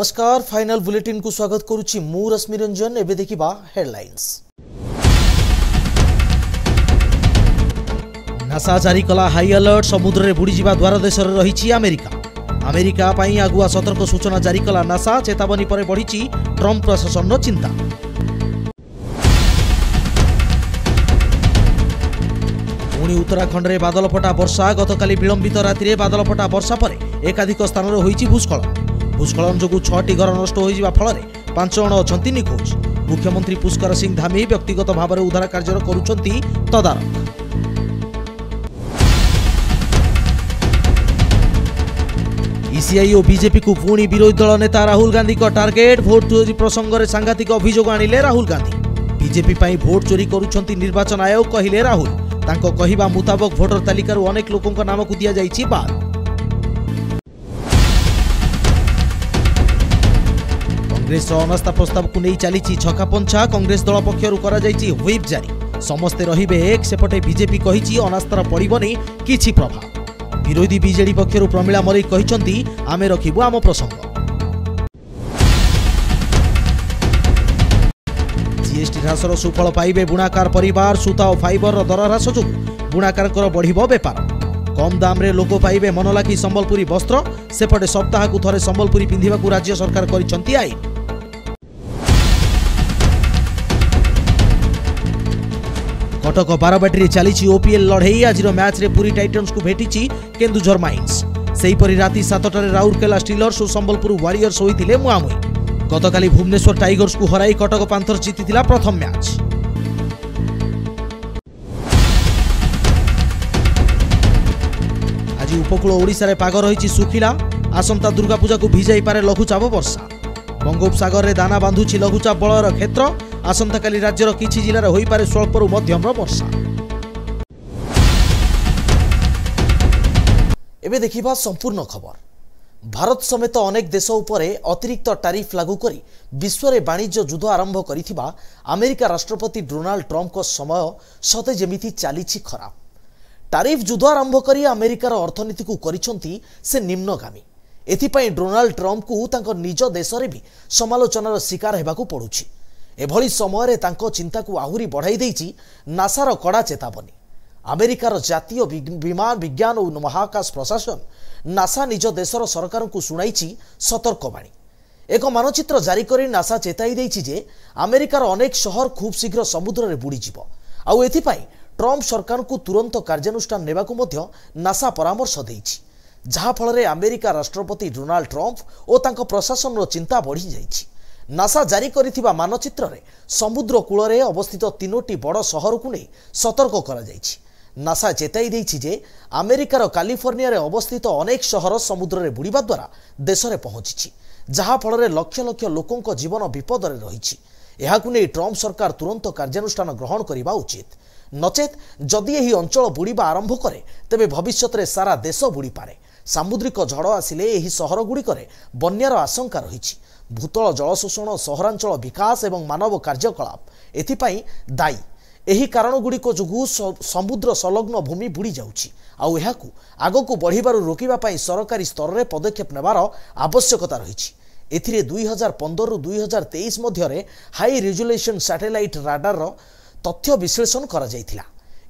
नमस्कार final bulletin को स्वागत करुच्ची मु रश्मि रंजन। एबे देखिबा हेडलाइंस। नासा जारी कला हाई अलर्ट। समुद्र रे बुड़ी जिबा द्वार देश रे रहिछि अमेरिका। अमेरिका पई आगुआ सतर्क सूचना जारी कला नासा। चेतावनी परे बढ़िछि ट्रम्प प्रशासन चिंता। पुणी उत्तराखंड रे बादल फटा वर्षा। गतकाली विलंबित राति रे बादल फटा वर्षा परे एकाधिक स्थान रे होईछि भूस्खलन। भूस्खलन जोगु 6टी घर नष्ट होइजिबा फलरे 5 जण अछंती निखोज। मुख्यमंत्री पुष्कर सिंह धामी व्यक्तिगत भाव में उद्धार कार्य करुछंती तदारक। ईसीआई और बीजेपी को पुणी विरोधी दल नेता राहुल गांधी को टार्गेट। भोट चोरी प्रसंग में सांघातिक अभियोग आनिले राहुल गांधी। बीजेपी पर भोट चोरी करुछंती निर्वाचन आयोग कहिले राहुल। तांको कहिबा मुताबक भोटर तालिकार अनेक लोकों नाम को दिया जाइछि बाद। कांग्रेस अनास्था प्रस्ताव को नहीं चली छकापंछा। कांग्रेस दल पक्षर व्हिप जारी। समस्ते रहिबे एक। सेपटे बीजेपी कहिछि अनास्थार पड़िबनी किछि प्रभाव। विरोधी बीजेडी पक्षर प्रमिला मलिक कहिसंती आमे रखिबु आम प्रसंग। जीएसटी ह्रासर सुफल पाइबे बुणाकार परिवार। सूता और फाइबर दर ह्रास जो बुणाकार बढ़िबो बेपार। कम दाम रे लोक पाइबे मनलाखी संबलपुरी वस्त्र। सेपटे सप्ताह को थरे संबलपुरी पिंधिबाकू राज्य सरकार करिसंती आईन। कटक बारबाटी चली ओपीएल लड़ई। आज मैच रे पुरी टाइटन्स को भेटी केन्दुझर माइन्स। सेहीपरि राति 7टारे राउरकेला स्टीलर्स और संबलपुर वारियर्स होइथिले मुहांमुही। गतकाली भुवनेश्वर टाइगर्स को हराई कटक पांथर्स जीतिथिला प्रथम मैच। आज उपकूल ओडिशा रे पाग रही सुखिला। आसंता दुर्गा पूजा को भिजाई पारे लघुचाप वर्षा। बंगोपसागर रे दाना बांधुछि लघुचाप बलर क्षेत्र। आसंताकाली राज्यर किछि जिल्लार होई पारे स्वल्परू मध्यम वर्षा। एबे देखिबा संपूर्ण खबर। भारत समेत अनेक देश उपरे अतिरिक्त टैरिफ लागू करी विश्व रे वाणिज्य युद्ध आरंभ करिथिबा अमेरिका राष्ट्रपति डोनाल्ड ट्रम्प को समय सते जेमिति चालिछि खराब। टैरिफ युद्ध आरंभ करी अमेरिकार अर्थनीति को करिसंती से निम्नगामी। एथिपाई डोनाल्ड ट्रम्प को तांको निज देश रे भी समालोचनार शिकार हेबाकू पड़ुछि। एभली समय तांको चिंता को आहुरी बढ़ाई देइछि नासार कड़ा चेतावनी। अमेरिकार जातीय विमान विज्ञान और महाकाश प्रशासन नासा निज देशर सरकार को सुनाइछि सतर्कवाणी। एक मानचित्र जारी करी नासा चेताई देइछि जे अमेरिकार अनेक शहर खूब शीघ्र समुद्र रे बुड़ी जिवो। आउ एथिपाई ट्रम्प सरकार को तुरंत कार्यानुष्ठान नेबाकू मध्य नासा परामर्श देइछि। जहा फल अमेरिका राष्ट्रपति डोनाल्ड ट्रम्प और तांको प्रशासन चिंता बढ़ी जाइछि। नासा जारी करिथिबा मानचित्र रे समुद्र कूल रे अवस्थित 3टी बड़ शहर को नहीं सतर्क करा जाइछि। नासा चेताई देइछि जे अमेरिकार कैलिफोर्निया रे अवस्थित अनेक शहर समुद्र रे बुड़ीबा द्वारा देश रे पहुंचिछि। जहा फल लक्ष लक्ष लोकों जीवन विपद रे रहिछि। एहाकु नै ट्रम्प सरकार तुरंत कार्यानुष्ठान ग्रहण करिबा उचित। नचेत जदि एही अंचल बुड़ीबा आरंभ करे तेबे भविष्यत रे सारा देश बुड़ी पारे। सामुद्रिक झड़ आसिले एही सहर गुड़िकरे बन्यार आशंका रहिछि। भूतल जलशोषण सहरांचल विकास एवं मानव कार्यकलाप एथिपाई दायी। एही कारण गुड़िक जोगु समुद्र संलग्न भूमि बुड़ी जाउछि। आउ एहाकु आगकु बढ़िबारु रोकिबा पई सरकारी स्तर रे पदक्षेप नेबार आवश्यकता रहिछि। एथिरे 2015 रु 2023 मध्यरे हाई रिजोल्यूशन सैटेलाइट राडार तथ्य विश्लेषण करा जायथिला।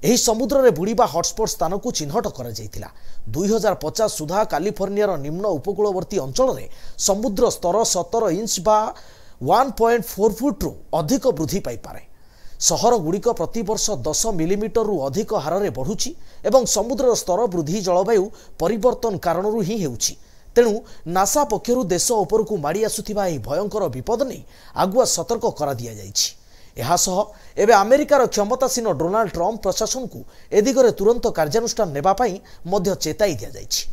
एही समुद्र रे बुड़ीबा हॉटस्पॉट स्थान को चिन्हट करा जायथिला। 2050 सुधा कैलिफोर्निया निम्न उपकूलवर्ती अंचल रे समुद्र स्तर 17 इंच बा 1.4 फुट रु अधिक वृद्धि पाई पारे। सहर गुड़िक प्रति वर्ष 10 मिलीमीटर रु अधिक हार रे बढ़ुछि एवं समुद्र स्तर वृद्धि जलवायु परिवर्तन कारणरू ही हेउछि। तेणु नासा पक्षरु देश उपरकू माड़ी आसुथिबा एही भयंकर विपद नै आगुआ सतर्क करा दिया जाइछि। एहासह एबे अमेरिकार क्षमतासीन डोनाल्ड ट्रम्प प्रशासन को ए दिगरे तुरंत कार्यानुष्ठान नेबा पई मध्य चेताई दिया जाइछि।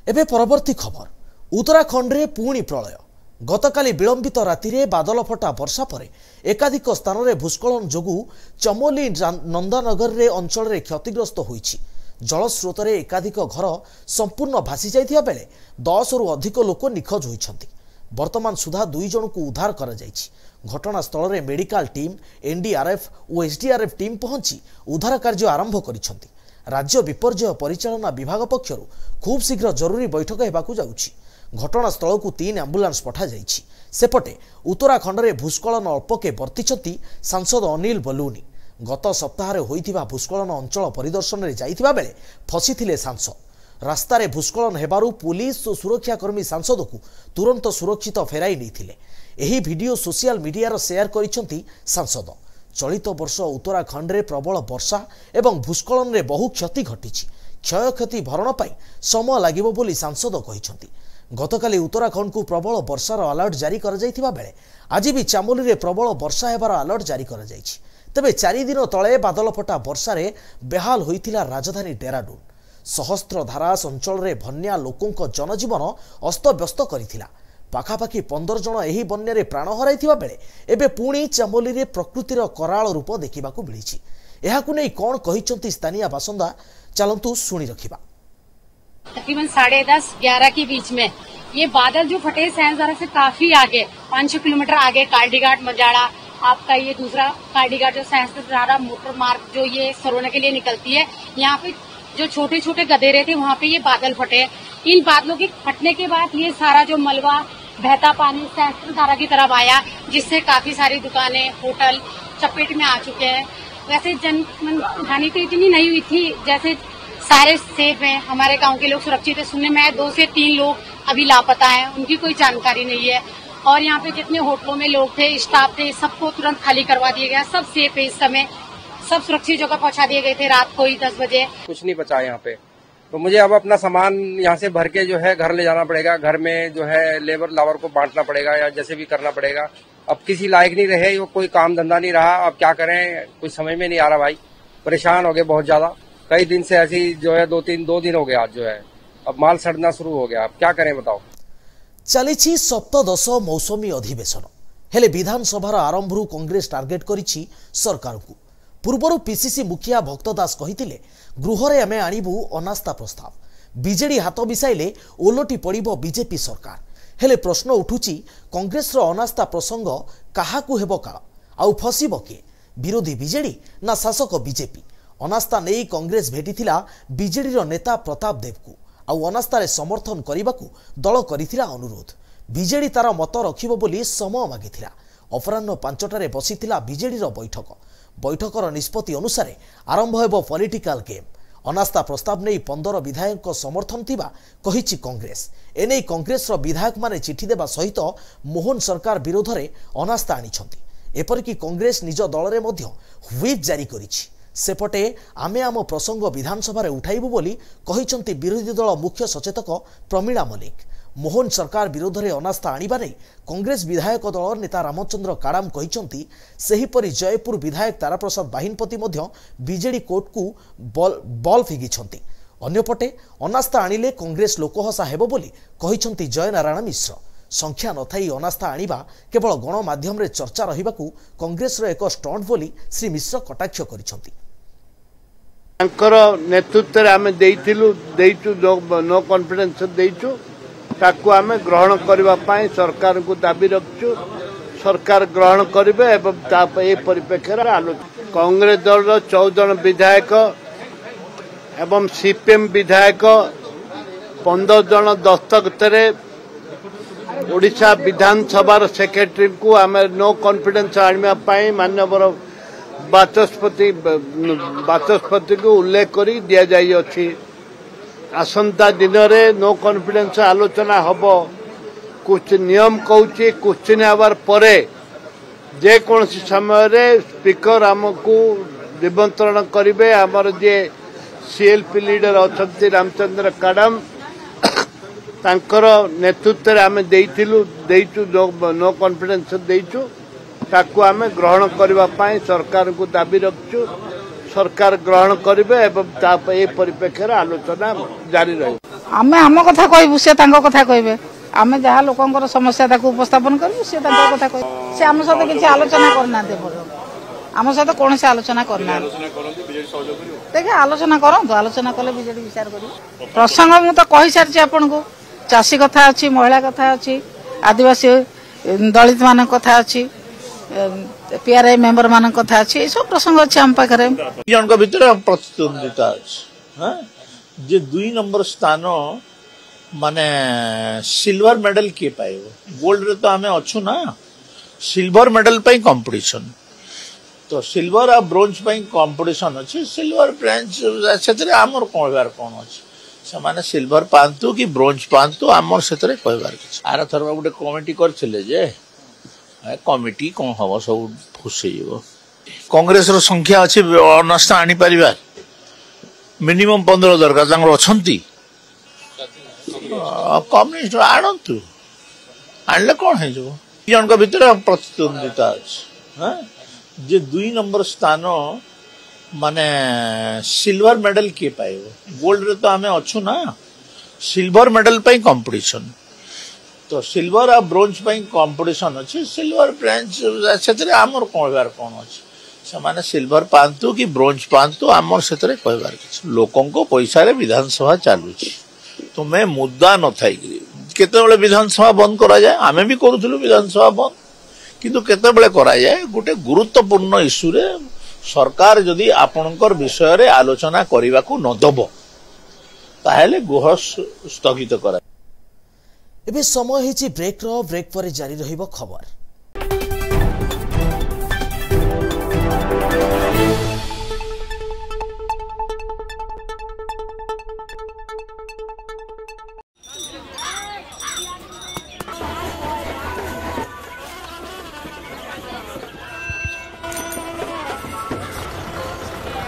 एबे परवर्ती खबर। उत्तराखंड रे पुणी प्रलय। गतकाली विलंबित राति रे बादल फटा वर्षा परे एकाधिक स्थान रे भूस्खलन जोगु चमोली नंदानगर रे अंचल रे क्षतिग्रस्त होइछि। जलस्रोत रे एकाधिक घर संपूर्ण भासी जाइथिया बेले 10 रु अधिक लोक निखोज होइछन्ति। वर्तमान सुधा 2 जन को उद्धार करा जाइछि। घटनास्थल रे मेडिकल टीम एनडीआरएफ और एसडीआरएफ टीम पहुंची उद्धार कार्य आरंभ करिछन्ति। राज्य विपर्यय परिचालना विभाग पक्षर खूब शीघ्र जरूरी बैठक हेबाकु जाउछि। घटनास्थल को 3 आंबुलांस पठा जाइछि। सेपटे उत्तराखंड में भूस्खलन अल्पके वर्तिछंती सांसद अनिल बलूनी। गत सप्ताह होइथिबा भूस्खलन अंचल परिदर्शन रे जाइथिबा बेले फसिथिले सांसद। रास्ता रे भूस्खलन हेबारु पुलिस और सुरक्षाकर्मी सांसद को तुरंत सुरक्षित फेराई नैथिले। एही वीडियो सोशल मीडिया रो शेयर करिसंती सांसद। चलित वर्ष उत्तराखंड रे प्रबल वर्षा एवं भूस्खलन रे बहु क्षति घटिछि। क्षयक्षति भरण पाई समय लागिबो बोली सांसद कहिसंती। गतकाली उत्तराखंड को प्रबल वर्षार अलर्ट जारी कर जाइथिबा बेले आज भी चामोली रे प्रबल वर्षा हेबार अलर्ट जारी कर जाइछि। तेबे 4 दिन तले बादल फटा वर्षा बेहाल होइथिला राजधानी डेराडून। सहस्त्र धारास अंचल रे बन्या लोकों जनजीवन अस्तव्यस्त करिथिला। पाखापाखि 15 जन एही बन्या रे प्राण हराइथिबा बेले एबे पुणी चामोली रे प्रकृतिर कराल रूप देखिबाकू मिलिछि। एहाकू नै कोन कहिसंती स्थानीय बासिंदा चलंतु सुनी रखिबा। तकरीबन 10:30-11 के बीच में ये बादल जो फटे सैंसदारा से काफी आगे 5 किलोमीटर आगे कालडीघाट मजाड़ा आपका ये दूसरा कालडीघाट जो सैंसदारा मोटर मार्ग जो ये सरोना के लिए निकलती है, यहाँ पे जो छोटे छोटे गधेरे थे वहाँ पे ये बादल फटे। इन बादलों के फटने के बाद ये सारा जो मलबा बहता पानी सैंसदारा की तरफ आया, जिससे काफी सारी दुकानें होटल चपेट में आ चुके हैं। वैसे जनहानि तो इतनी नहीं हुई थी, जैसे सारे सेफ हैं, हमारे गांव के लोग सुरक्षित है। सुनने में 2 से 3 लोग अभी लापता हैं, उनकी कोई जानकारी नहीं है। और यहाँ पे जितने होटलों में लोग थे, स्टाफ थे, सबको तुरंत खाली करवा दिया गया। सब सेफ है इस समय, सब सुरक्षित जगह पहुँचा दिए गए थे। रात को ही 10 बजे कुछ नहीं बचा यहाँ पे, तो मुझे अब अपना सामान यहाँ से भर के जो है घर ले जाना पड़ेगा। घर में जो है लेबर लावर को बांटना पड़ेगा या जैसे भी करना पड़ेगा। अब किसी लायक नहीं रहे, वो कोई काम धंधा नहीं रहा। अब क्या करें, कुछ समझ में नहीं आ रहा भाई। परेशान हो गए बहुत ज्यादा। कई दिन से ऐसी जो है 2 दिन हो गया आज जो है, अब माल सड़ना शुरू हो गया। अब क्या करें बताओ। चली सप्तदश मौसमी अधिवेशन हेले विधानसभा आरंभ कांग्रेस टार्गेट करिछि सरकार को। पूर्वर पीसीसी मुखिया भक्त दास कहिथिले गृह रे आमे आनिबु अनास्था प्रस्ताव। बीजेडी हाथ मिसाइले ओलटी पड़िबो बीजेपी सरकार। हेले प्रश्न उठुछि कांग्रेस रो अनास्था प्रसंग काहाकू हेबो काळ आउ फसिबो के, विरोधी बीजेडी ना शासक बीजेपी। अनास्था नहीं कांग्रेस भेटिथिला बीजेडी रो नेता प्रताप देव को आउ अनास्थारे समर्थन करने दल करिथिला अनुरोध। बीजेडी तार मत रखिबो बोली समय मागिथिला। अपराह्न 5टारे बसिथिला बीजेडी रो बैठकर निष्पत्ति अनुसार आरंभ हेबो पॉलिटिकल गेम। अनास्था प्रस्ताव नहीं 15 विधायक समर्थन थिबा कहिछि कांग्रेस। एने कांग्रेस रो विधायक माने चिठी देबा सहित मोहन सरकार विरोध में अनास्था आनिछंती। एपरिकी कांग्रेस निज दल रे मध्य व्हिप जारी करिछि। सेपटे आमे आम प्रसंग विधानसभा उठाइबु बोली कहिसंती विरोधी दल मुख्य सचेतक प्रमीला मल्लिक। मोहन सरकार विरोध में अनास्था आनिबा नै कांग्रेस विधायक दल नेता रामचंद्र काड़ाम कहिसंती। सेहीपरि जयपुर विधायक ताराप्रसाद बाहिनपति मध्य बीजेडी कोर्ट को बल फिगिछंती। अन्यपटे अनास्था आनिले कांग्रेस लोकहसा हेबो बोली कहिसंती जयनारायण मिश्र। संख्या नथाई अनास्था आनिबा केवल गणमाध्यम रे चर्चा रहिबाकू कांग्रेस रो एक स्टंट बोली श्री मिश्र कटाक्ष करिसंती। नेतृत्व रे आमे देइछु नो कॉन्फिडेंस देइछु, ताकू आमे ग्रहण करबा पाई सरकार को दाबी रखछु। सरकार ग्रहण करिवे एवं ताप ए परिप्रेक्षी रे आलोचना। कांग्रेस दल रो 14 विधायक एवं सीपीएम विधायक 15 जन दस्तखत रे ओडिशा विधानसभा सेक्रेटरी को आम नो कॉन्फिडेंस आने माननीय बाचस्पति को उल्लेख कर दि जाइए। आसंता दिन में नो कॉन्फिडेंस आलोचना हम कुछ नियम कहूँ क्वेश्चन आवर परे जेकोसी समय स्पीकर आमको निमंत्रण करेंगे। आमर जे सीएलपी लीडर अच्छा रामचंद्र काड़ाम तांकर नेतृत्व रे आमे देइछु नो कॉन्फिडेंस देइछु, ताकू आमे ग्रहण करबा पाई सरकार को दाबी रखछु। सरकार ग्रहण करिवे एवं ताप ए परिप्रेक्षी रे आलोचना जारी रही। आमे हम कथा कहबु, से तांको कथा कहबे। आमे जहा लोकंकर समस्या ताकू उपस्थापन करबु, से तांको कथा कहबे। से हम सहित किछि आलोचना करना देबो, आम सहित कौन से आलोचना करना देखे आलोचना करंतु। आलोचना कले बीजेडी विचार करियो। प्रसंग मु तो कहि सारछि आपन को। चाषी कथा अच्छी, महिला कथा अच्छी, आदिवासी दलित मान कथा अच्छी, पीआरआई मेंबर मान कथा अच्छी, सब प्रसंग अच्छे आम पाखे। जन भर प्रतिद्वंदिता अच्छी जे 2 नंबर स्थान माने सिल्वर मेडल किए पाइब गोल्ड रे तो आम अच्छु ना सिल्वर मेडल कंपटीशन तो सिल्वर आ ब्रोंज कंपटीशन अच्छे सिल्वर ब्रोंज से आमर कहबार कौन अच्छे से माने सिल्वर पातु कि ब्रोंज पातु आमर से कहबार आर थर गोटे कमिटी करते कमिटी कौन हम सब फुसई कांग्रेस संख्या अच्छी अनस्था आनी पार मिनिमम 15 दरकार अच्छा कम्युनिस्ट आणतु आणले कौन है जन भितर प्रतिद्वंदिता अच्छे जे 2 नंबर स्थान माने सिल्वर मेडल किए पाइब गोल्ड रे तो आम अच्छु ना सिल्वर मेडल कंपटीशन तो सिल्वर आ ब्रोंज कंपटीशन अच्छे सिल्वर ब्रोंज से आमर कहबार कौन अच्छे से माने सिल्वर पातु कि ब्रोंज पातु आमर से कहबार लोकों को पैसा रे विधानसभा चलुची तो मैं मुद्दा न थाई केते विधानसभा बंद करा जाए आमे भी करूथुलु विधानसभा बंद किंतु केते बेले करा जाए गोटे गुरुत्वपूर्ण इश्यू रे सरकार जदि आपणकर विषय रे आलोचना करने को न दबो ताहेले गृह स्थगित करा। एबे समय हेची ब्रेक पर जारी रहिबो खबर।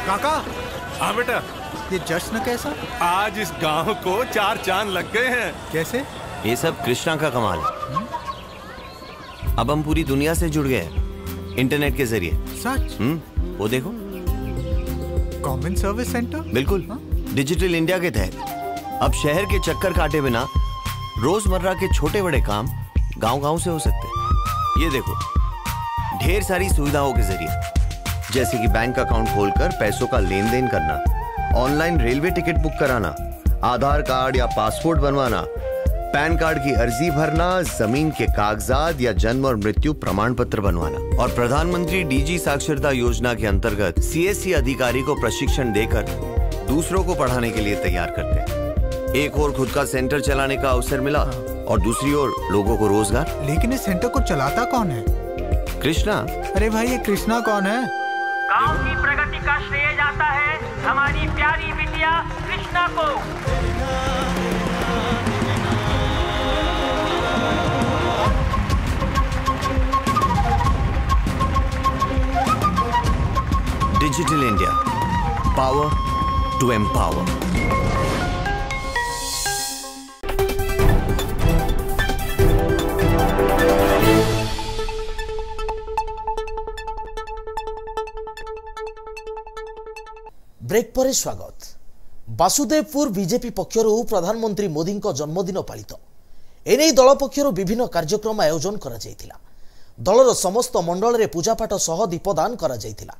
काका हाँ बेटा, ये जश्न कैसा? आज इस गांव को 4 चांद लग गए हैं। कैसे? ये सब कृष्णा का कमाल है। अब हम पूरी दुनिया से जुड़ गए हैं इंटरनेट के जरिए। सच? वो देखो कॉमन सर्विस सेंटर। बिल्कुल डिजिटल इंडिया के तहत अब शहर के चक्कर काटे बिना रोजमर्रा के छोटे बड़े काम गांव-गांव से हो सकते हैं। ये देखो ढेर सारी सुविधाओं के जरिए जैसे कि बैंक अकाउंट खोलकर पैसों का लेन देन करना, ऑनलाइन रेलवे टिकट बुक कराना, आधार कार्ड या पासपोर्ट बनवाना, पैन कार्ड की अर्जी भरना, जमीन के कागजात या जन्म और मृत्यु प्रमाण पत्र बनवाना। और प्रधानमंत्री डीजी साक्षरता योजना के अंतर्गत सीएससी अधिकारी को प्रशिक्षण देकर दूसरों को पढ़ाने के लिए तैयार करते हैं। एक और खुद का सेंटर चलाने का अवसर मिला और दूसरी ओर लोगों को रोजगार। लेकिन इस सेंटर को चलाता कौन है? कृष्णा। अरे भाई ये कृष्णा कौन है? गांव की प्रगति का श्रेय जाता है हमारी प्यारी बिटिया कृष्णा को। Digital India, power to empower. Break पर स्वागत। वासुदेवपुर बीजेपी पक्षरु प्रधानमंत्री मोदी जन्मदिन पालित एने दल पक्षरु विभिन्न कार्यक्रम आयोजन करा जायतिला। दलर समस्त मंडल रे पूजापाठ सह दीपदान करा जायतिला।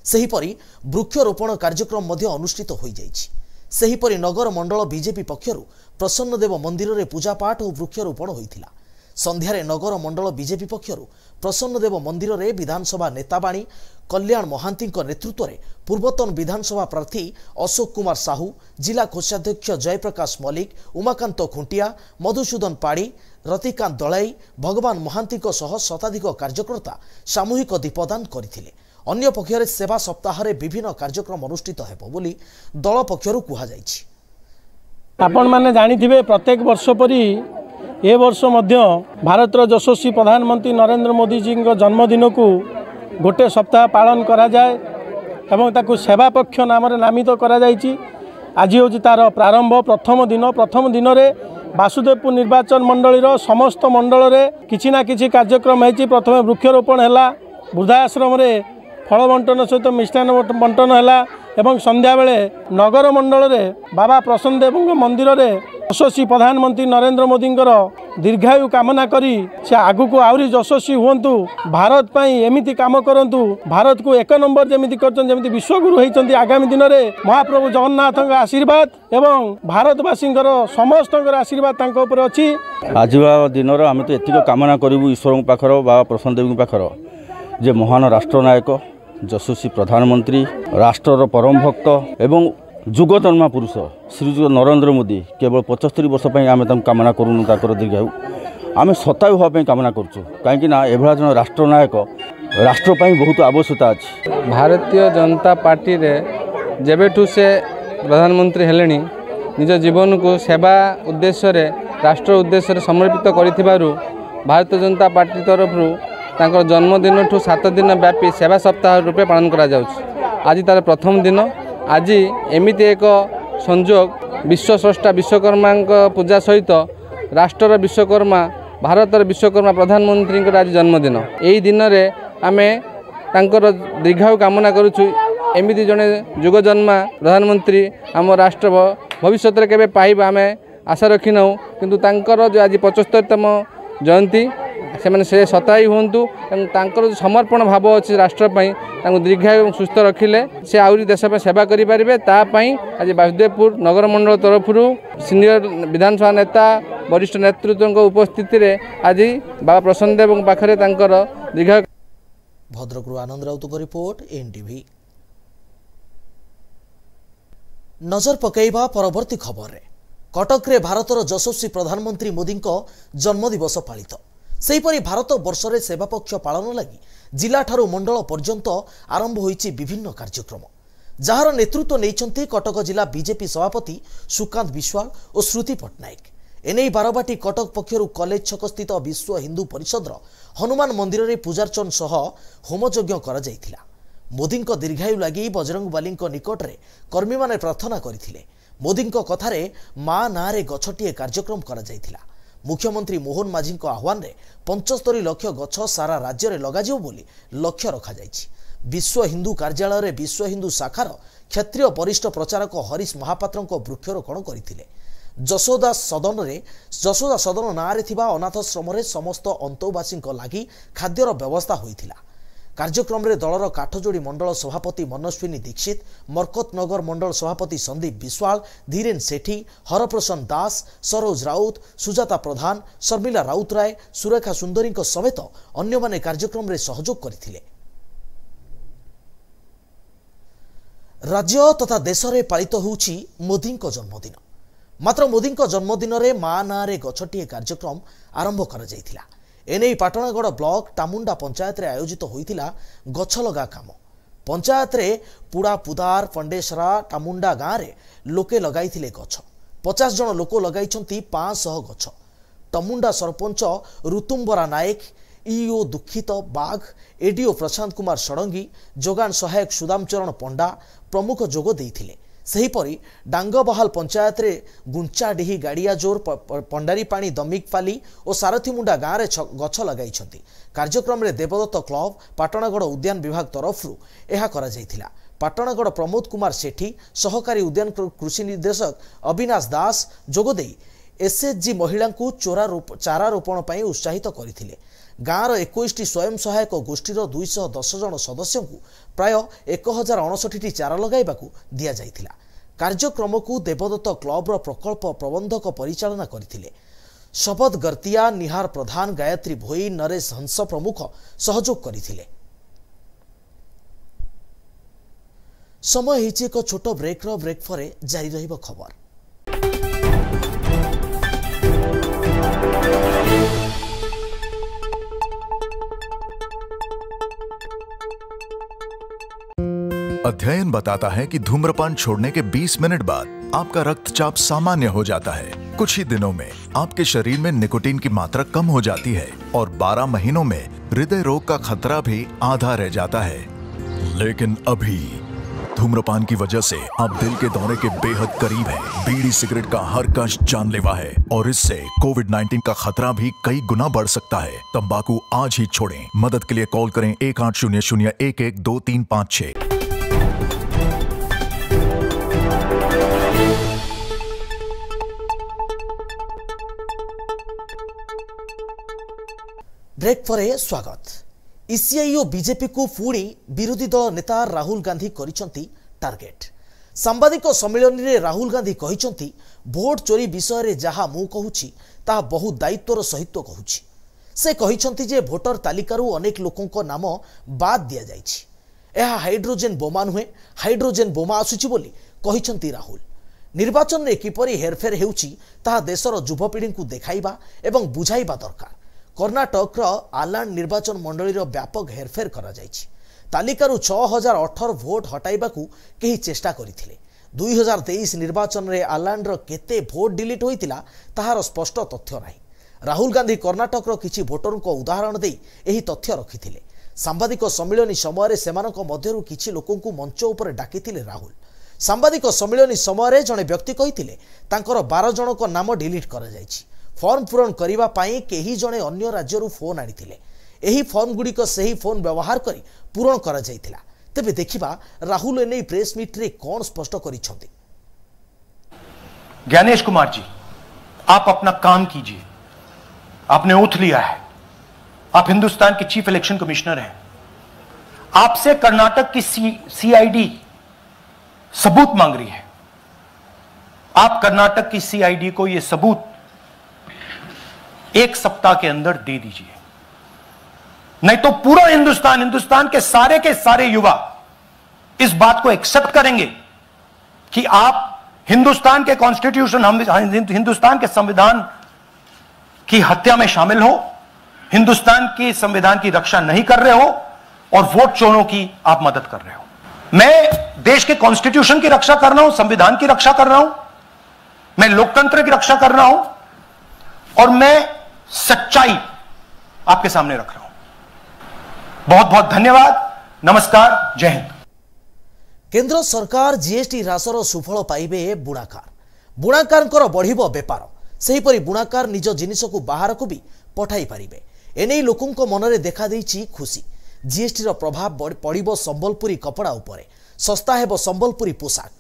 सेहीपरि वृक्षरोपण कार्यक्रम मध्य अनुष्ठित होई जायछि। सेहीपरि नगर मंडल बीजेपी पक्षरु प्रसन्नदेव मंदिर रे पूजापाठ और वृक्षरोपण होइतिला। संध्यारे नगर मंडल बीजेपी पक्षरु प्रसन्नदेव मंदिर रे विधानसभा नेताबाणी कल्याण महांती नेतृत्व में पूर्वतन विधानसभा प्रार्थी अशोक कुमार साहू, जिला कोषाध्यक्ष जयप्रकाश मल्लिक, उमाकांत खुंटिया, मधुसूदन पाड़ी, रतिकांत दलाई, भगवान महांती शताधिक कार्यकर्ता सामूहिक दीपदान करथिले। अन्य पक्षरे सेवा सप्ताह रे विभिन्न कार्यक्रम अनुष्ठित हेबो बोली दल पक्षरु कुहा जायछि। आपण माने जानिथिबे प्रत्येक वर्ष परी ए वर्ष मध्य भारतर यशस्वी प्रधानमंत्री नरेंद्र मोदी जी जन्मदिन को गोटे सप्ताह पालन करा जाए एवं ताकू सेवा पक्ष नाम नामित करा जायछि। आज होछि तार प्रारंभ। प्रथम दिन रे वासुदेवपुर निर्वाचन मंडली समस्त मंडल रे किछि ना किछि कार्यक्रम है। प्रथम वृक्षरोपण है, वृद्धाश्रम रे फल बंटन सहित मिष्टान बंटन है एवं संध्या बेले नगर मंडल रे बाबा प्रसन्नदेव मंदिर रे यशस्वी प्रधानमंत्री नरेंद्र मोदी दीर्घायु कामना करी से आगु को आहरी यशस्वी हुंतु, भारत पई एमिति काम करंतु, भारत को 1 नंबर जेमिति करछन, जेमिति विश्वगुरु होइछन्ति। आगामी दिन रे महाप्रभु जगन्नाथ आशीर्वाद एवं भारतवासी समस्त आशीर्वाद तांको ऊपर अछि। आज दिन आम तो एतिक कामना करूँ ईश्वर पाखर बाबा प्रसन्नदेव पाखर जे महान राष्ट्रनायक यशस्वी प्रधानमंत्री, राष्ट्रर परम भक्त एवं जुगजन्मा पुरुष श्रीजुत नरेंद्र मोदी केवल 75 वर्ष आम कामना करूँ दीर्घायु आम 27 हाँपी कामना करूँ कहीं एभा जन राष्ट्रनायक राष्ट्रपाई बहुत आवश्यकता अच्छी। भारतीय जनता पार्टी रे जेबेठू से प्रधानमंत्री हेले निज जीवन को सेवा उद्देश्य रे राष्ट्र उद्देश्य रे समर्पित करिथिबारु भारतीय जनता पार्टी तरफ जन्मदिन ठू 7 दिन व्यापी सेवा सप्ताह रूपे पालन करा जाउछि। आज तार प्रथम दिन आज एमिति एक संजोग विश्वस्रष्टा विश्वकर्मा पूजा सहित राष्ट्र विश्वकर्मा भारतर विश्वकर्मा प्रधानमंत्री आज जन्मदिन। यही दिन में आम तांकर दीर्घायु कामना करुछु। एमिति जड़े जुगजन्मा प्रधानमंत्री आम राष्ट्र भविष्य में केबे पाइबा आम आशा रखी नौ किंतु तांकर जो आज 75तम जयंती से सताई हूँ समर्पण भाव अच्छी राष्ट्रपाई दीर्घायु सुस्थ रखिले से आहरी देश सेवा करें तापाई आज वासुदेवपुर नगर मंडल तरफ सीनियर विधानसभा नेता वरिष्ठ नेतृत्व उपस्थिति रे आज बाबा प्रसन्नदेव पाखरे दीर्घायु। भद्रकरू आनंद राउत को रिपोर्ट एनटीवी। नजर पकईबा परवर्ती खबर रे कटक रे भारतर यशस्वी प्रधानमंत्री मोदी जन्मदिवस पालित सेहीपरि भारत वर्ष रे सेवा पक्ष पालन लगी जिला ठारू मंडल पर्यंत आरंभ होईची विभिन्न कार्यक्रम जार नेतृत्व नेइछंती कटक जिला बीजेपी सभापति सुकांत विश्वाल और श्रुति पट्टनायक। एने बारबाटी कटक पक्षरु कॉलेज छक स्थित विश्व हिंदू परिषद हनुमान मंदिर रे पूजार्चन सह होमयज्ञ करा जायथिला। मोदी दीर्घायु लगी बजरंगबाली निकट रे कर्मी माने प्रार्थना करथिले। मोदी कथारे मां नारे गछटिए कार्यक्रम करा जायथिला। मुख्यमंत्री मोहन माझी आह्वान रे 75 लाख गछ सारा राज्य रे लगाजियो बोली लक्ष्य रखा जायछि। विश्व हिंदू कार्यालय रे विश्व हिंदू शाखार क्षेत्रीय वरिष्ठ प्रचारक हरीश महापात्र वृक्षरोपण करथिले। जशोदा सदन नारे थिबा अनाथाश्रम रे समस्त अंतवासी लागि खाद्यर व्यवस्था होइथिला। कार्यक्रम रे दलर काठजोड़ी मंडल सभापति मनस्विनी दीक्षित, मरकतनगर मंडल सभापति संदीप विश्वाल, धीरेन सेठी, हरप्रसन्न दास, सरोज राउत, सुजाता प्रधान, शर्मिला राउतराय, सुरेखा सुंदरी समेत अन्य माने कार्यक्रम रे सहयोग करथिले। राज्य तथा देश रे पालित होउछि मोदी जन्मदिन। मात्र मोदी जन्मदिन रे मां नारे गछटिए कार्यक्रम आरंभ करा जायथिला। एने पाटणागढ़ ब्लॉक टामुंडा पंचायत रे आयोजित होइथिला गछ लगा काम। पंचायत रे पुड़ा पुदार पंडेसरा टामुंडा गाँव रे लोके लगाइथिले गछ। 50 जन लोक लगाइछंती 500 गछ। टामुंडा सरपंच ऋतुंबरा नायक, ईओ दुखित बाघ, एडीओ प्रशांत कुमार षडंगी, जोगान सहायक सुदामचरण पंडा प्रमुख जोग देइथिले। सेहीपरि डांगबहाल पंचायत रे गुंचाडीही गाड़ियाजोर पंडारीपाणी दमिकपाली और सारथीमुंडा गाँव रे गछ लगाइछंती। कार्यक्रम रे देवदत्त क्लब पाटणागढ़ उद्यान विभाग तरफरु एहा करा जायथिला। पाटणागढ़ प्रमोद कुमार सेठी, सहकारी उद्यान कृषि निर्देशक अविनाश दास जोगदेई एसएचजी महिला को चारा रोपण पई उत्साहित करथिले। गाँवर 21टी स्वयं सहायक गोष्ठीर 210 जन सदस्यों को प्राय 1059टी चारा लगाइबाकू दिया जायथिला। कार्यक्रम को देवदत्त क्लब्र प्रकल्प प्रबंधक परिचालना करथिले। शपथ गर्तिया, निहार प्रधान, गायत्री भोई, नरेश हंस प्रमुख सहयोग करथिले। समय हिची एक छोट ब्रेक पर जारी रहिबो खबर। अध्ययन बताता है कि धूम्रपान छोड़ने के 20 मिनट बाद आपका रक्तचाप सामान्य हो जाता है। कुछ ही दिनों में आपके शरीर में निकोटीन की मात्रा कम हो जाती है और 12 महीनों में हृदय रोग का खतरा भी आधा रह जाता है। लेकिन अभी धूम्रपान की वजह से आप दिल के दौरे के बेहद करीब हैं। बीड़ी सिगरेट का हर कश जानलेवा है और इससे कोविड-19 का खतरा भी कई गुना बढ़ सकता है। तंबाकू आज ही छोड़ें। मदद के लिए कॉल करें 1800-112356। ब्रेक पर स्वागत। ईसीआई और बीजेपी को पुणी विरोधी दल नेता राहुल गांधी करिसंती टार्गेट। सांबादिक सम्मेलन रे राहुल गांधी कहिसंती भोट चोरी विषय रे जहा मु कहूची ता बहु दायित्वर सहित कहूची। से कहिसंती जे भोटर तालिकारु अनेक लोकंक नाम बाद दिया जाइछि। एहा हाइड्रोजेन बोमा नुहे, हाइड्रोजेन बोमा आसुची बोली कहिसंती राहुल। निर्वाचन में किपरि हेरफेर हेउची ताहा देशर युवपीढ़ी को देखाइबा एवं बुझाइबा दरकार। कर्णाटक आलांड निर्वाचन मंडलीर व्यापक हेरफेर करा जायछि। तालिकारु 6018 भोट हटाइबाकू केही चेष्टा करिथिले। 2023 निर्वाचन रे आलांडर केते भोट डिलीट होइतिला ताहार स्पष्ट तथ्य नाही। राहुल गांधी कर्णाटक किछि भोटर को उदाहरण देई एही तथ्य रखिथिले। सांबादिक सम्मेलनी समय सेमानक मध्यरु किछि लोकंकु मंच उपर डाकिथिले राहुल। सांबादिक सम्मेलनी समय जणे व्यक्ति कहिथिले तांकर 12 जनक नाम डिलीट करा जायछि। फॉर्म पूरण करिबा पई केही जणे अन्य राज्यरु फोन आनिथिले। एही फॉर्म गुडिक सही फोन व्यवहार करी पूरण करा जायतिला। तेबे देखिबा राहुल एने प्रेस मीट रे कोन स्पष्ट करिसंती। ज्ञानेश कुमार जी, आप अपना काम कीजिए। आपने ओथ लिया है, आप हिंदुस्तान के चीफ इलेक्शन कमिश्नर हैं। आपसे कर्नाटक की सीआईडी सबूत मांग रही है। आप कर्नाटक की सीआईडी को यह सबूत 1 सप्ताह के अंदर दे दीजिए, नहीं तो पूरा हिंदुस्तान के सारे युवा इस बात को एक्सेप्ट करेंगे कि आप हिंदुस्तान के कॉन्स्टिट्यूशन, हिंदुस्तान के संविधान की हत्या में शामिल हो, हिंदुस्तान के संविधान की रक्षा नहीं कर रहे हो और वोट चोरों की आप मदद कर रहे हो। मैं देश के कॉन्स्टिट्यूशन की रक्षा कर रहा हूं, संविधान की रक्षा कर रहा हूं, मैं लोकतंत्र की रक्षा कर रहा हूं और मैं सच्चाई आपके सामने रख रहा हूं। बहुत बहुत धन्यवाद, नमस्कार, जय हिंद। केंद्र सरकार जीएसटी ह्रासर सुफल पाइबे बुणाकार। बुणाकार बढ़िबो बेपार। सेहीपरि बुणाकार निज जिनिस को बाहर को भी पठाई पारिबे। एने लोकंको मनरे देखा देइछि खुशी। जीएसटी रो प्रभाव पड़िबो संबलपुरी कपड़ा उपरे। सस्ता हेबो संबलपुरी पोशाक।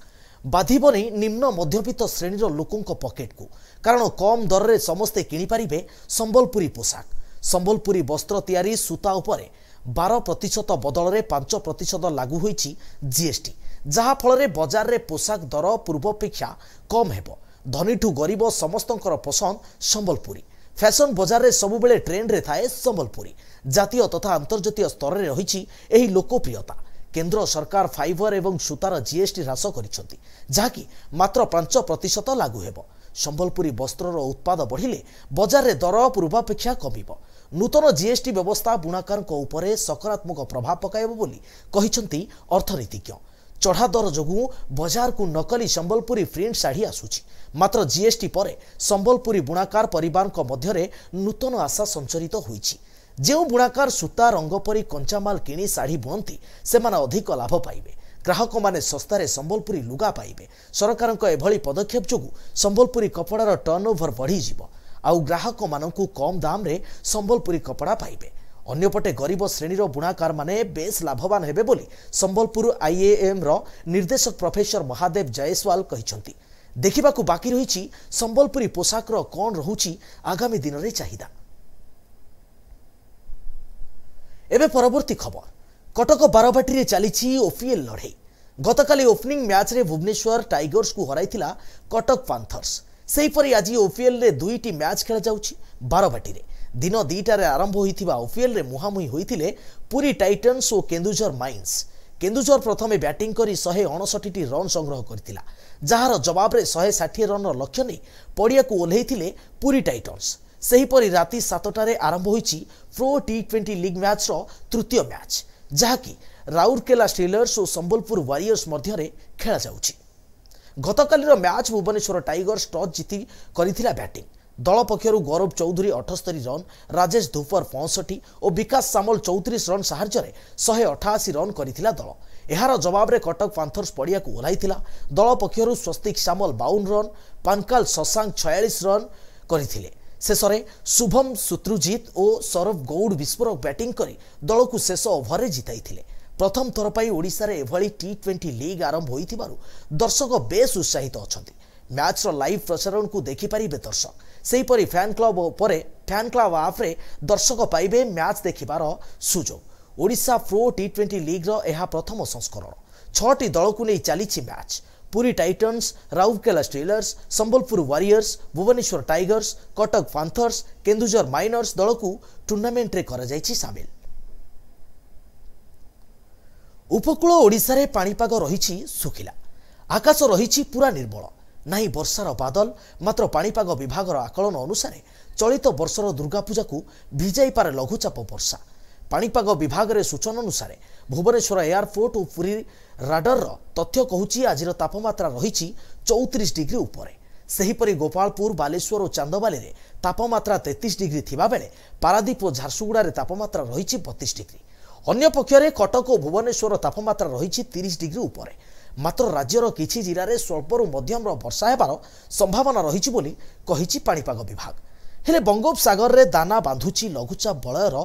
बाधिबनी निम्न मध्यबित्त श्रेणीर लोकंको पकेट को, कारण कम दर रे समस्ते किनि पारिबे संबलपुरी पोशाक। संबलपुरी वस्त्र तैयारी सूता उपरे 12% बदल में 5% लागू होइछि जीएसटी, जहा फल रे बाजार रे पोशाक दर पूर्वापेक्षा कम हेबो। धनीठू गरीब समस्तंकर पसंद संबलपुरी। फैशन बाजार रे सबु बेले ट्रेंड रे थाए संबलपुरी। जातीय तथा अंतर्जातीय स्तर रे रहिछि एही लोकप्रियता। केंद्र सरकार फाइबर एवं सूतार जीएसटी ह्रास करिसंती, जाकी मात्र 5% लागू हेबो। संबलपुरी वस्त्रर उत्पाद बढ़िले बाजार रे दर पूर्वापेक्षा कमिबो। नूतन जीएसटी व्यवस्था बुणाकार उपरे सकारात्मक प्रभाव पकाइबो बोली कहिसंती अर्थनीतिज्ञ। चढ़ा दर जोगु बाजार को नकली संबलपुरी प्रिंट साड़ी आसुची। मात्र जीएसटी परे संबलपुरी बुणाकार परिवार मध्य नूतन आशा संचरित होईछि। जो बुणाकार सूता रंग परी कंचामाल किणी साड़ी बुणती सेमाने अधिक लाभ पाइबे। ग्राहक माने सस्तारे संबलपुरी लुगा पाइबे। सरकारक एभली पदक्षेप जोगु संबलपुरी कपड़ार टर्नओवर बढ़ी जिवो आउ ग्राहक मानकु कम दाम रे संबलपुरी कपड़ा पाइबे। अन्यपटे गरीब श्रेणीर बुणाकार माने बेस लाभवान हेबे बोली संबलपुर आईएएम रो निर्देशक प्रोफेसर महादेव जयसवाल कहिसंती। देखिबाकू बाकी रहिछि संबलपुरी पोशाक रो कोन रहुछि आगामी दिन रे चाहिदा। एबे परवर्ती खबर। कटक बारबाटी रे चलीछि ओपीएल लड़ाई। गतकाली ओपनिंग मैच रे भुवनेश्वर टाइगर्स को हराइथिला कटक पांथर्स। सेहीपरि आज ओपीएल रे 2टी मैच खेला जाउछि बारबाटी रे। दिन 2टारे आरंभ होइथिबा ओपीएल रे मुहामुही होइथिले पुरी टाइटन्स और केन्दुझर माइन्स। केन्दुझर प्रथमे बैटिंग करी 159 रन संग्रह करथिला, जहार जवाब रे 160 रन लक्ष्य नै पड़िया को ओल्हेइथिले पुरी टाइटन्स। सेहीपरि राति 7टारे आरंभ होइछि प्रो टी20 लीग मैच रो तृतीय मैच, जहाकी राउरकेला स्टीलर्स और संबलपुर वारियर्स मध्य खेला जाउछि। गतकालीर मैच भुवनेश्वर टाइगर्स टॉस जीति करिथिला बैटिंग। दल पक्षरु गौरव चौधरी 78 रन, राजेश धूपर 65 और विकास सामल 34 रन साहाय्य 188 रन करिथिला दल। एहार जवाब रे कटक पांथर्स पड़िया को ओह्लाइथिला। दल पक्षरु स्वस्तिक सामल 52 रन, पानकाल शशांक 46 रन करिथिले। शेषरे शुभम सुत्रुजित और सौरभ गौड़ विस्फोरक बैटिंग करी दल को शेष ओभर रे जिताइथिले। प्रथम थर पर ओडिशा रे एभली टी20 लीग आरंभ होइथिबारु दर्शक बेस उत्साहित अछंती। मैच रो लाइव प्रसारण को देखि पारिबे दर्शक। सेहीपरि फैन क्लब उपरे फैन क्लब आप रे दर्शक पाइबे मैच देखिबार सुजोग। ओडिशा प्रो टी20 लीग रो एहा प्रथम संस्करण। 6टी दल को नै चलीछि match. Puri Titans, Rourkela Steelers, Sambalpur Warriors, Bhubaneswar Tigers, Cuttack Panthers, Keonjhar Miners दल को टूर्नामेंट रे करा जायछि शामिल। उपकूल ओडिशा रे पाणीपाग रहिछि सुखिला। आकाश रही पूरा निर्मल नहीं वर्षार बादल। मात्र पाणीपाग विभाग आकलन अनुसार चलित वर्षर दुर्गा पूजा को भिजाई पारे लघुचाप वर्षा। पाणीपाग विभाग सूचना अनुसार भुवनेश्वर एयरपोर्ट और पुरी राडर तथ्य कहूँ आज तापमात्रा रही 34 डिग्री उपर। सेहीपरि गोपालपुर बालेश्वर और चांदबाली रे तापमात्रा 33 डिग्री थिबा बेले पारादीप और झारसुगुड़ा रे तापमात्रा रही 32 डिग्री। अन्य पक्षरे कटक और भुवनेश्वर तापमात्रा रही 30 डिग्री उपर। मात्र राज्यर किछि जिल्लारे स्वल्परू मध्यम वर्षा हेबार संभावना रही बोली कहिछि पाणीपाग विभाग। हेले बंगोपसागर रे दाना बांधुछि लघुचाप बलयर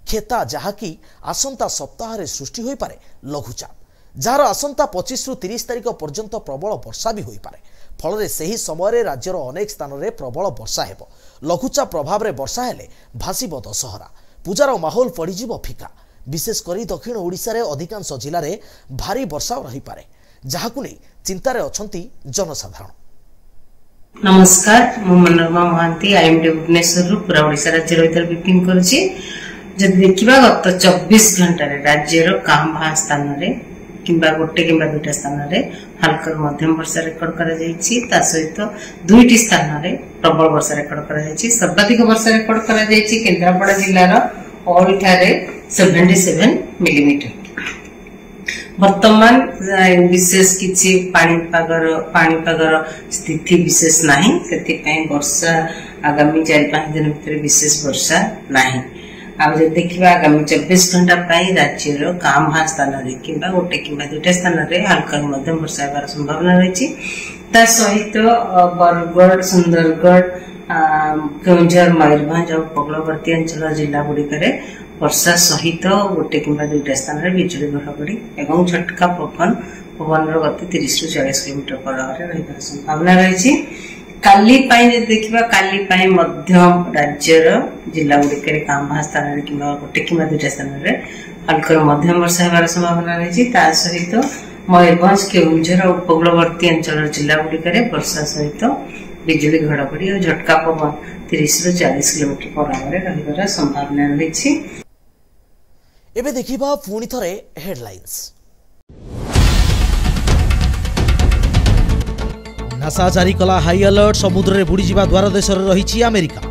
खेता जहाँकि आसंता सप्ताह रे सृष्टि होई पारे लघुचाप, जार आसंता 25 रु 30 तारिख पर्यंत प्रबल वर्षा भी होई पारे। फल से समय राज्यर अनेक स्थान में प्रबल वर्षा हेब। लघुचाप प्रभाव में वर्षा हेले भासीब दशहरा, पूजार माहौल पड़ीजिब फीका। विशेषकर दक्षिण ओडिशा रे अधिकांश जिले में भारी वर्षा रही पारे, जहाकु नै चिंतार अछंती जनसाधारण। नमस्कार, मु मनोरमा महांती आईएमडी भुवनेश्वर पूरा ओडिशा राज्य रही विपिन करुछि। जदि देखिबा गत 24 घंटा रे राज्यर कामभा स्थान रे किंबा गोटे किंबा दुटा स्थान रे हल्का मध्यम वर्षा रेकर्ड करा जायछि। ता सहित दुईटी स्थान रे प्रबल वर्षा रेकर्ड करा जायछि। सर्वाधिक वर्षा रेकर्ड करा जायछि केन्द्रापड़ा जिल्लार ओल्ठारे 77 मिलीमीटर। वर्तमान विशेष किछि पाणीपागर स्थिति विशेष नाही, सेति पय वर्षा आगामी 4-5 दिन भितर विशेष वर्षा नाही। अब जब देखिबा आगामी 24 घंटा पाई राज्यर कामहा स्थान रे किंबा गोटे किंबा दुटा स्थान रे हल्का मध्यम वर्षा हेबार संभावना रही। ता सहित बरगढ़, सुंदरगढ़, केउंझर, मयूरभंज और उपकूलवर्ती अंचल जिला गुड़िक वर्षा सहित गोटे किंबा दुटा स्थान रे बिजुली घड़घड़ी एवं झटका पवन गति 30 रु 40 किलोमीटर पर रहिबार संभावना रही। काली देखिबा काली मध्यम राज्यर जिला गुड़िक कामभा स्थान रे किंबा गोटे किंबा दुटा स्थान रे हल्का मध्यम वर्षा हेबार संभावना रही। ता सहित मयूरभंज, केउंझर और उपकूलवर्ती अंचल जिला गुड़िक वर्षा सहित बिजुली घड़घड़ी और झटका पवन 30 रु 40 किलोमीटर पर रहिबार संभावना रही। एबे देखिबा पुणी थरे हेडलाइंस। नासा जारी कला हाई अलर्ट, समुद्र रे बुड़ी जिबा द्वार देश रे रहिछि अमेरिका।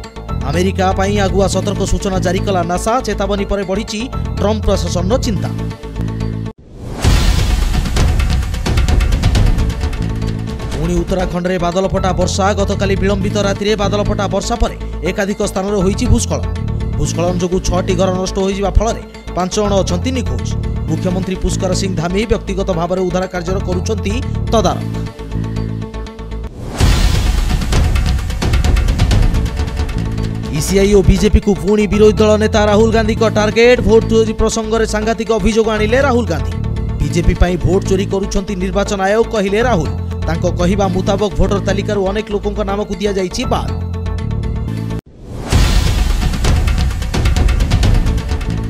अमेरिका पई आगुआ सतर्क सूचना जारी कला नासा, चेतावनी परे बढ़िछि ट्रम्प प्रशासन रो चिंता। पुणी उत्तराखंड रे बादलफटा वर्षा, गतकाली विलंबित राति रे बादलफटा वर्षा परे एकाधिक स्थान रे होइछि भूस्खलन। भूस्खलन जोगु 6टी घर नष्ट होई जिबा फल 5 जण अछंती निखोज। मुख्यमंत्री पुष्कर सिंह धामी व्यक्तिगत भाव में उद्धार कार्य करुछंती तदारख। ईसीआई और बीजेपी को पुणी विरोधी दल नेता राहुल गांधी को टार्गेट, भोट चोरी प्रसंग में सांघातिक अभियोग आनिले राहुल गांधी। बीजेपी पर भोट चोरी करुछंती निर्वाचन आयोग कहिले राहुल। तांको कहिबा मुताबक भोटर तालिकार अनेक लोकों नाम को दिया जाइछि बाद।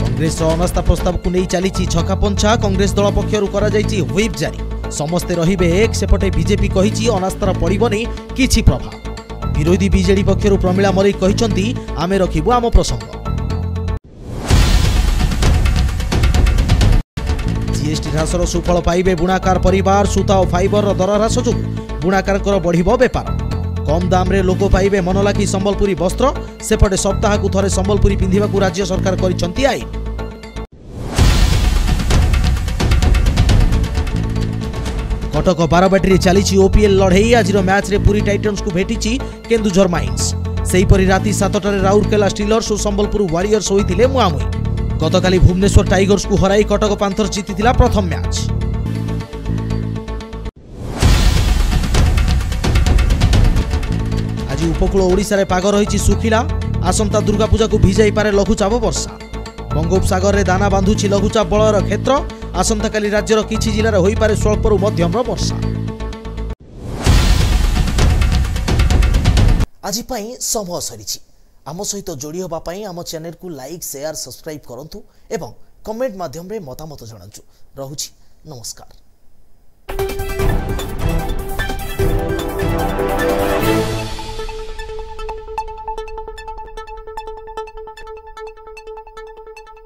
कांग्रेस अनास्था प्रस्ताव को नहीं चली छकापंछा, कांग्रेस दल पक्षर करा जाइछि व्हिप जारी। समस्ते रहिबे एक, सेपटे बीजेपी कहिछि अनास्थार पड़िबनी किछि प्रभाव। विरोधी बीजेडी पक्षर प्रमिला मलिक कहिसंती आमे रखिबु आम प्रसंग। जीएसटी ह्रासर सुफल पाइबे बुणाकार परिवार, सूता और फाइबर दर ह्रास जो बुणाकार बढ़िबो बेपार। कम दाम रे लोक पाइबे मनलाखी संबलपुरी वस्त्र, सेपटे सप्ताह को थरे संबलपुरी पिंधिबाकू राज्य सरकार करिसंती आईन। कटक बारबाटी चली ओपीएल लड़ई, आज मैच रे पुरी टाइटन्स को भेटी केन्दुझर माइन्स। सेहीपरि राति 7टारे राउरकेला स्टीलर्स और संबलपुर वारियर्स होइथिले मुहांमुही। गतकाली भुवनेश्वर टाइगर्स को हराई कटक पांथर्स जीतिथिला प्रथम मैच। आज उपकूल ओडिशा रे पाग रही सुखिला, आसंता दुर्गा पूजा को भिजाई पारे लघुचाप वर्षा। बंगोपसागर रे दाना बांधुछि लघुचाप बलयर क्षेत्र, आसंता काली राज्यर किछि जिल्ला रे होई पारे स्वल्परू मध्यम वर्षा। आज पई समय सरीछि। आम सहित जोड़ी होबा पई आम चैनल को लाइक, शेयर, सब्सक्राइब करंतु एवं कमेंट माध्यम रे मतामत जणांचु। रहुछि नमस्कार।